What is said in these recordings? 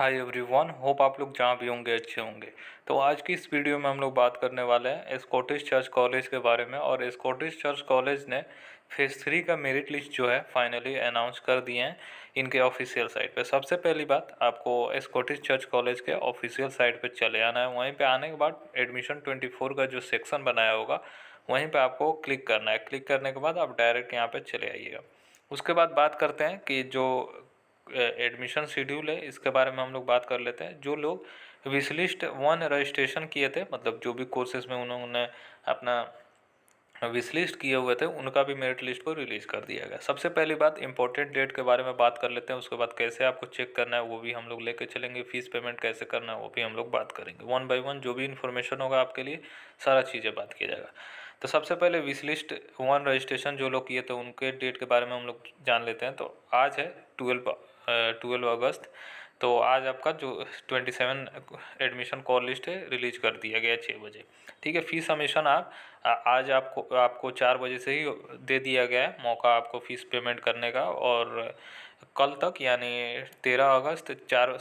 Hi everyone, hope आप लोग जहाँ भी होंगे अच्छे होंगे। तो आज की इस वीडियो में हम लोग बात करने वाले हैं स्कॉटिश चर्च कॉलेज के बारे में। और स्कॉटिश चर्च कॉलेज ने फेज़ 3 का मेरिट लिस्ट जो है फाइनली अनाउंस कर दिए हैं इनके ऑफिशियल साइट पे। सबसे पहली बात, आपको स्कॉटिश चर्च कॉलेज के ऑफिशियल साइट पे चले आना है। वहीं पे आने के बाद एडमिशन 24 का जो सेक्शन बनाया होगा वहीं पे आपको क्लिक करना है। क्लिक करने के बाद आप डायरेक्ट यहाँ पे चले आइएगा। उसके बाद बात करते हैं कि जो एडमिशन शेड्यूल है इसके बारे में हम लोग बात कर लेते हैं। जो लोग विश लिस्ट 1 रजिस्ट्रेशन किए थे, मतलब जो भी कोर्सेज में उन्होंने अपना विश लिस्ट किए हुए थे, उनका भी मेरिट लिस्ट को रिलीज़ कर दिया गया। सबसे पहली बात, इंपॉर्टेंट डेट के बारे में बात कर लेते हैं। उसके बाद कैसे आपको चेक करना है वो भी हम लोग लेके चलेंगे। फ़ीस पेमेंट कैसे करना है वो भी हम लोग बात करेंगे। वन बाय वन जो भी इन्फॉर्मेशन होगा आपके लिए सारा चीज़ें बात किया जाएगा। तो सबसे पहले विश लिस्ट 1 रजिस्ट्रेशन जो लोग किए थे उनके डेट के बारे में हम लोग जान लेते हैं। तो आज है 12 अगस्त। तो आज आपका जो 27 एडमिशन कॉल लिस्ट है रिलीज कर दिया गया 6 बजे। ठीक है, फ़ीस सबमिशन आज आपको 4 बजे से ही दे दिया गया है मौका आपको फ़ीस पेमेंट करने का। और कल तक यानी 13 अगस्त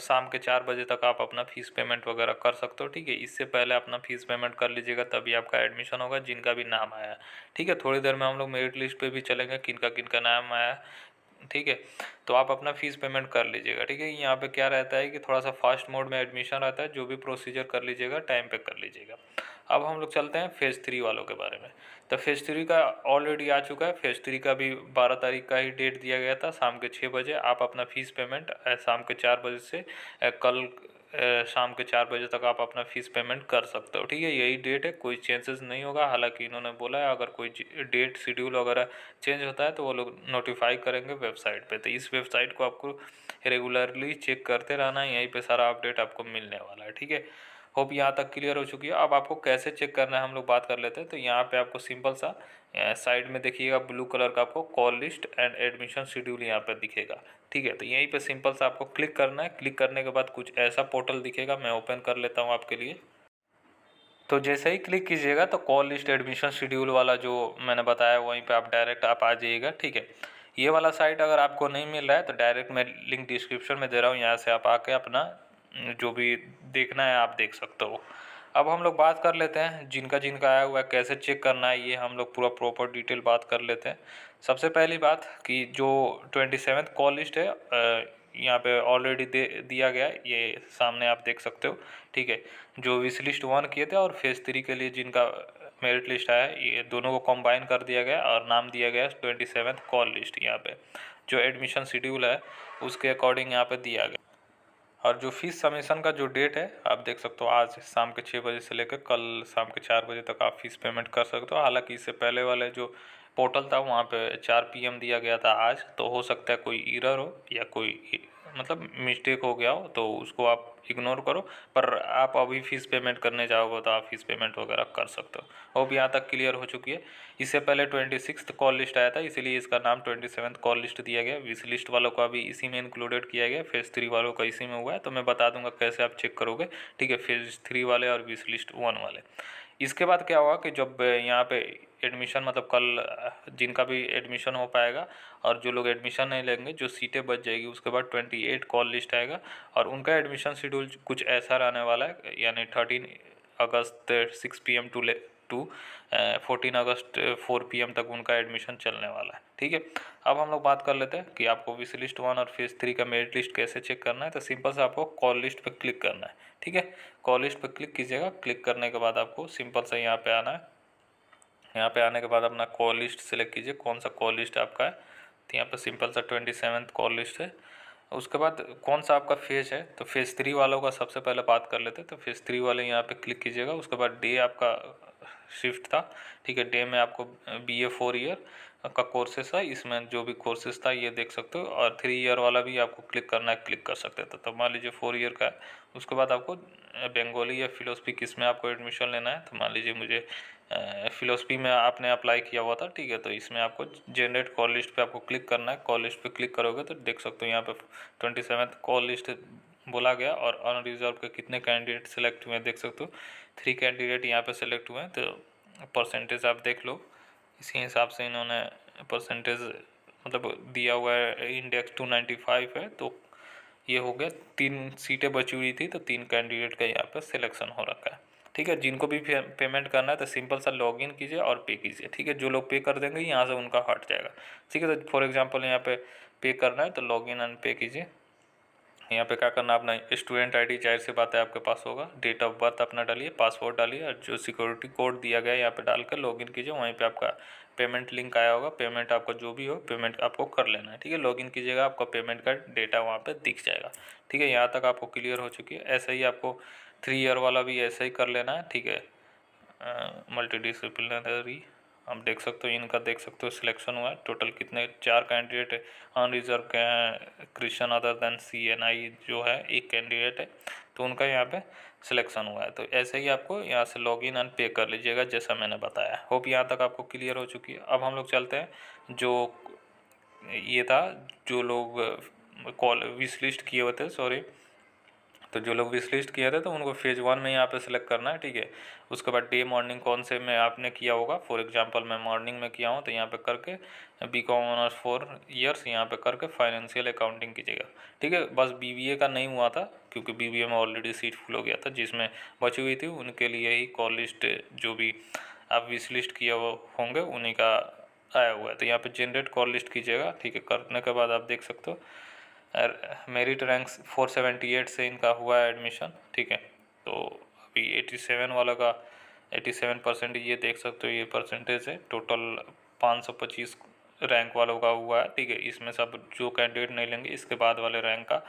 शाम के 4 बजे तक आप अपना फ़ीस पेमेंट वगैरह कर सकते हो। ठीक है, इससे पहले अपना फ़ीस पेमेंट कर लीजिएगा तभी आपका एडमिशन होगा, जिनका भी नाम आया है। ठीक है, थोड़ी देर में हम लोग मेरिट लिस्ट पे भी चलेंगे किनका किनका नाम आया है। ठीक है, तो आप अपना फ़ीस पेमेंट कर लीजिएगा। ठीक है, यहाँ पे क्या रहता है कि थोड़ा सा फास्ट मोड में एडमिशन रहता है। जो भी प्रोसीजर कर लीजिएगा टाइम पे कर लीजिएगा। अब हम लोग चलते हैं फेज़ 3 वालों के बारे में। तो फेज़ 3 का ऑलरेडी आ चुका है। फेज़ 3 का भी 12 तारीख का ही डेट दिया गया था, शाम के 6 बजे। आप अपना फ़ीस पेमेंट शाम के 4 बजे से कल शाम के 4 बजे तक आप अपना फ़ीस पेमेंट कर सकते हो। ठीक है, यही डेट है, कोई चेंजेस नहीं होगा। हालांकि इन्होंने बोला है अगर कोई डेट शेड्यूल वगैरह चेंज होता है तो वो लोग नोटिफाई करेंगे वेबसाइट पे। तो इस वेबसाइट को आपको रेगुलरली चेक करते रहना है, यहीं पे सारा अपडेट आपको मिलने वाला है। ठीक है, होप यहाँ तक क्लियर हो चुकी है। अब आपको कैसे चेक करना है हम लोग बात कर लेते हैं। तो यहाँ पे आपको सिंपल सा साइड में देखिएगा ब्लू कलर का आपको call list and admission schedule यहाँ पर दिखेगा। ठीक है, तो यहीं पे सिंपल सा आपको क्लिक करना है। क्लिक करने के बाद कुछ ऐसा पोर्टल दिखेगा, मैं ओपन कर लेता हूँ आपके लिए। तो जैसे ही क्लिक कीजिएगा तो कॉल लिस्ट एडमिशन शेड्यूल वाला जो मैंने बताया वहीं पे आप डायरेक्ट आप आ जाइएगा। ठीक है, ये वाला साइट अगर आपको नहीं मिल रहा है तो डायरेक्ट मैं लिंक डिस्क्रिप्शन में दे रहा हूँ, यहाँ से आप आके अपना जो भी देखना है आप देख सकते हो। अब हम लोग बात कर लेते हैं जिनका जिनका आया हुआ है कैसे चेक करना है, ये हम लोग पूरा प्रॉपर डिटेल बात कर लेते हैं। सबसे पहली बात कि जो 27 कॉल लिस्ट है यहाँ पे ऑलरेडी दे दिया गया है, ये सामने आप देख सकते हो। ठीक है, जो विश लिस्ट 1 किए थे और फेज़ 3 के लिए जिनका मेरिट लिस्ट आया है, ये दोनों को कंबाइन कर दिया गया और नाम दिया गया 27 कॉल लिस्ट। यहाँ पे जो एडमिशन शेड्यूल है उसके अकॉर्डिंग यहाँ पे दिया गया। और जो फीस सबमिशन का जो डेट है आप देख सकते हो, आज शाम के 6 बजे से लेकर कल शाम के 4 बजे तक आप फीस पेमेंट कर सकते हो। हालांकि इससे पहले वाले जो पोर्टल था वहाँ पे 4 PM दिया गया था आज, तो हो सकता है कोई एरर हो या कोई मतलब मिस्टेक हो गया हो, तो उसको आप इग्नोर करो। पर आप अभी फ़ीस पेमेंट करने जाओगे तो आप फ़ीस पेमेंट वगैरह कर सकते हो। अब यहाँ तक क्लियर हो चुकी है। इससे पहले 26th कॉल लिस्ट आया था, इसीलिए इसका नाम 27th कॉल लिस्ट दिया गया। विश लिस्ट वालों का भी इसी में इंक्लूडेड किया गया, फेज़ 3 वालों का इसी में हुआ है। तो मैं बता दूंगा कैसे आप चेक करोगे। ठीक है, फेज़ 3 वाले और विश लिस्ट 1 वाले। इसके बाद क्या होगा कि जब यहाँ पे एडमिशन मतलब कल जिनका भी एडमिशन हो पाएगा और जो लोग एडमिशन नहीं लेंगे, जो सीटें बच जाएगी, उसके बाद 28 कॉल लिस्ट आएगा और उनका एडमिशन शेड्यूल कुछ ऐसा रहने वाला है। यानी 13 अगस्त 6 PM टू 14 अगस्त 4 PM तक उनका एडमिशन चलने वाला है। ठीक है, अब हम लोग बात कर लेते हैं कि आपको विश लिस्ट 1 और फेज़ 3 का मेरिट लिस्ट कैसे चेक करना है। तो सिंपल से आपको कॉल लिस्ट पे क्लिक करना है। ठीक है, कॉल लिस्ट पे क्लिक कीजिएगा। क्लिक करने के बाद आपको सिंपल से यहाँ पे आना है। यहाँ पे आने के बाद अपना कॉल लिस्ट सेलेक्ट कीजिए, कौन सा कॉल लिस्ट आपका है। तो यहाँ पे सिंपल सा 27th कॉल लिस्ट है। उसके बाद कौन सा आपका फेज़ है, तो फेज़ 3 वालों का सबसे पहले बात कर लेते हैं। तो फेज़ 3 वाले यहाँ पे क्लिक कीजिएगा। उसके बाद डे आपका शिफ्ट था। ठीक है, डे में आपको BA 4 ईयर का कोर्सेस है, इसमें जो भी कोर्सेस था ये देख सकते हो। और 3 ईयर वाला भी आपको क्लिक करना है, क्लिक कर सकते हैं। तो मान लीजिए 4 ईयर का है। उसके बाद आपको बंगाली या फिलोसफी किस में आपको एडमिशन लेना है। तो मान लीजिए मुझे फिलोसफी में आपने अप्लाई किया हुआ था। ठीक है, तो इसमें आपको जनरेट कॉल लिस्ट पे आपको क्लिक करना है। कॉल लिस्ट पे क्लिक करोगे तो देख सकते हो यहाँ पे 27th कॉल लिस्ट बोला गया और अनरिजर्व के कितने कैंडिडेट सेलेक्ट हुए हैं देख सकते हो। 3 कैंडिडेट यहाँ पे सेलेक्ट हुए हैं। तो परसेंटेज आप देख लो, इसी हिसाब से इन्होंने परसेंटेज मतलब दिया हुआ है। इंडेक्स 295 है, तो ये हो गया, 3 सीटें बची हुई थी तो 3 कैंडिडेट का यहाँ पे सिलेक्शन हो रखा है। ठीक है, जिनको भी पेमेंट करना है तो सिंपल सा लॉगिन कीजिए और पे कीजिए। ठीक है, जो लोग पे कर देंगे यहाँ से उनका हट जाएगा। ठीक है, तो फॉर एग्जांपल यहाँ पे करना है तो लॉगिन एंड पे कीजिए। यहाँ पे क्या करना है, अपना स्टूडेंट आईडी जाहिर सी बात है आपके पास होगा, डेट ऑफ बर्थ अपना डालिए, पासवर्ड डालिए और जो सिक्योरिटी कोड दिया गया है यहाँ पे डालकर लॉगिन कीजिए। वहीं पे आपका पेमेंट लिंक आया होगा, पेमेंट आपका जो भी हो पेमेंट आपको कर लेना है। ठीक है, लॉगिन कीजिएगा, आपका पेमेंट का डेटा वहाँ पे दिख जाएगा। ठीक है, यहाँ तक आपको क्लियर हो चुकी है। ऐसे ही आपको 3 ईयर वाला भी ऐसे ही कर लेना है। ठीक है, मल्टी डिसिप्लिनरी आप देख सकते हो, इनका देख सकते हो सिलेक्शन हुआ है। टोटल कितने 4 कैंडिडेट अनरिजर्व के हैं, क्रिश्चियन अदर देन CNI जो है एक कैंडिडेट है, तो उनका यहाँ पे सिलेक्शन हुआ है। तो ऐसे ही आपको यहाँ से लॉगिन एंड पे कर लीजिएगा जैसा मैंने बताया। होप यहाँ तक आपको क्लियर हो चुकी है। अब हम लोग चलते हैं, जो ये था जो लोग कॉल विश लिस्ट किए हुए थे, सॉरी, तो जो लोग विश लिस्ट किए थे तो उनको फेज़ 1 में यहाँ पे सिलेक्ट करना है। ठीक है, उसके बाद डे मॉर्निंग कौन से में आपने किया होगा, फॉर एग्जांपल मैं मॉर्निंग में किया हूँ तो यहाँ पे करके BCom ऑनर्स 4 ईयर्स यहाँ पे करके फाइनेंशियल अकाउंटिंग कीजिएगा। ठीक है, बस BBA का नहीं हुआ था क्योंकि BBA में ऑलरेडी सीट फुल हो गया था, जिसमें बची हुई थी उनके लिए ही कॉल लिस्ट जो भी आप विश लिस्ट किए होंगे उन्हीं का आया हुआ है। तो यहाँ पे जनरेट कॉल लिस्ट कीजिएगा। ठीक है, करने के बाद आप देख सकते हो मेरिट रैंक्स 478 से इनका हुआ है एडमिशन। ठीक है, तो अभी 87 वाला का 87% ये देख सकते हो, ये परसेंटेज है। टोटल 525 रैंक वालों का हुआ है। ठीक है, इसमें सब जो कैंडिडेट नहीं लेंगे इसके बाद वाले रैंक का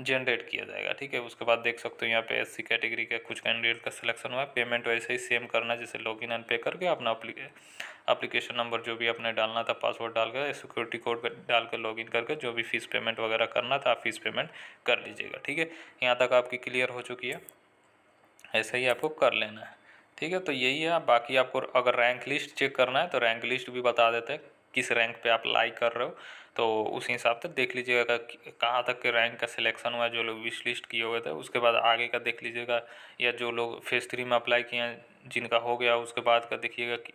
जनरेट किया जाएगा। ठीक है, उसके बाद देख सकते हो यहाँ पे SC कैटेगरी के कुछ कैंडिडेट का सिलेक्शन हुआ है। पेमेंट वैसे ही सेम करना है जैसे लॉगिन एंड पे करके अपना एप्लीकेशन नंबर जो भी आपने डालना था, पासवर्ड डाल कर सिक्योरिटी कोड डाल कर लॉगिन करके जो भी फीस पेमेंट वगैरह करना था आप फीस पेमेंट कर लीजिएगा। ठीक है, यहाँ तक आपकी क्लियर हो चुकी है, ऐसे ही आपको कर लेना है। ठीक है, तो यही है। बाकी आपको अगर रैंक लिस्ट चेक करना है तो रैंक लिस्ट भी बता देते हैं किस रैंक पे आप लाइक कर रहे हो, तो उसी हिसाब से देख लीजिएगा कहाँ तक के रैंक का सिलेक्शन हुआ है। जो लोग विश लिस्ट किए हुए थे उसके बाद आगे का देख लीजिएगा, या जो लोग फेज़ 3 में अप्लाई किए हैं जिनका हो गया उसके बाद का देखिएगा कि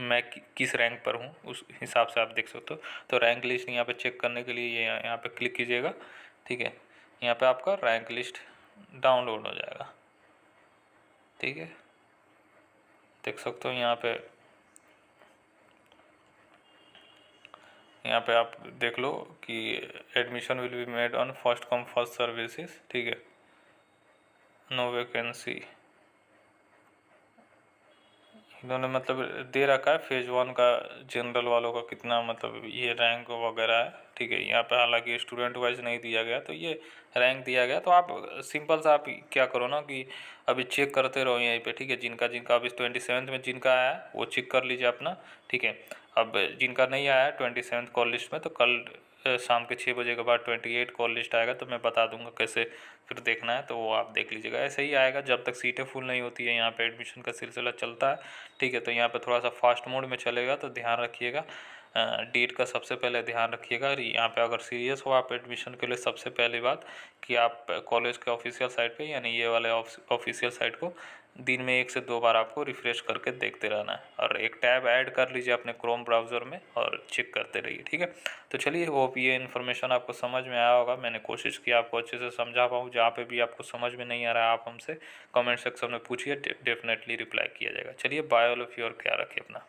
मैं किस रैंक पर हूँ, उस हिसाब से आप देख सकते हो। तो रैंक लिस्ट यहाँ पे चेक करने के लिए ये यहाँ पे क्लिक कीजिएगा। ठीक है, यहाँ पे आपका रैंक लिस्ट डाउनलोड हो जाएगा। ठीक है, देख सकते हो यहाँ पे आप देख लो कि admission will be made on first come first services. ठीक है, नो वैकेंसी इन्होंने मतलब दे रखा है। फेज़ 1 का जनरल वालों का कितना मतलब ये रैंक वगैरह है। ठीक है, यहाँ पे हालांकि स्टूडेंट वाइज नहीं दिया गया तो ये रैंक दिया गया। तो आप सिंपल सा आप क्या करो ना कि अभी चेक करते रहो यहीं पे। ठीक है, जिनका जिनका अभी 27 में जिनका आया है वो चेक कर लीजिए अपना। ठीक है, अब जिनका नहीं आया है 27 कॉल लिस्ट में तो कल शाम के 6 बजे के बाद 28 कॉल लिस्ट आएगा तो मैं बता दूंगा कैसे फिर देखना है, तो वो आप देख लीजिएगा। ऐसे ही आएगा जब तक सीटें फुल नहीं होती है, यहाँ पे एडमिशन का सिलसिला चलता है। ठीक है, तो यहाँ पे थोड़ा सा फास्ट मोड में चलेगा तो ध्यान रखिएगा, डेट का सबसे पहले ध्यान रखिएगा। और यहाँ पे अगर सीरियस हो आप एडमिशन के लिए, सबसे पहली बात कि आप कॉलेज के ऑफिशियल साइट पे यानी ये वाले ऑफिशियल साइट को दिन में 1 से 2 बार आपको रिफ़्रेश करके देखते रहना है, और एक टैब ऐड कर लीजिए अपने क्रोम ब्राउज़र में और चेक करते रहिए। ठीक है, तो चलिए होप ये इन्फॉर्मेशन आपको समझ में आया होगा। मैंने कोशिश की आपको अच्छे से समझा पाऊँ। जहाँ पे भी आपको समझ में नहीं आ रहा है आप हमसे कमेंट सेक्शन में पूछिए, डेफिनेटली रिप्लाई किया जाएगा। चलिए बाय ऑल ऑफ यू और ख्याल रखिए अपना।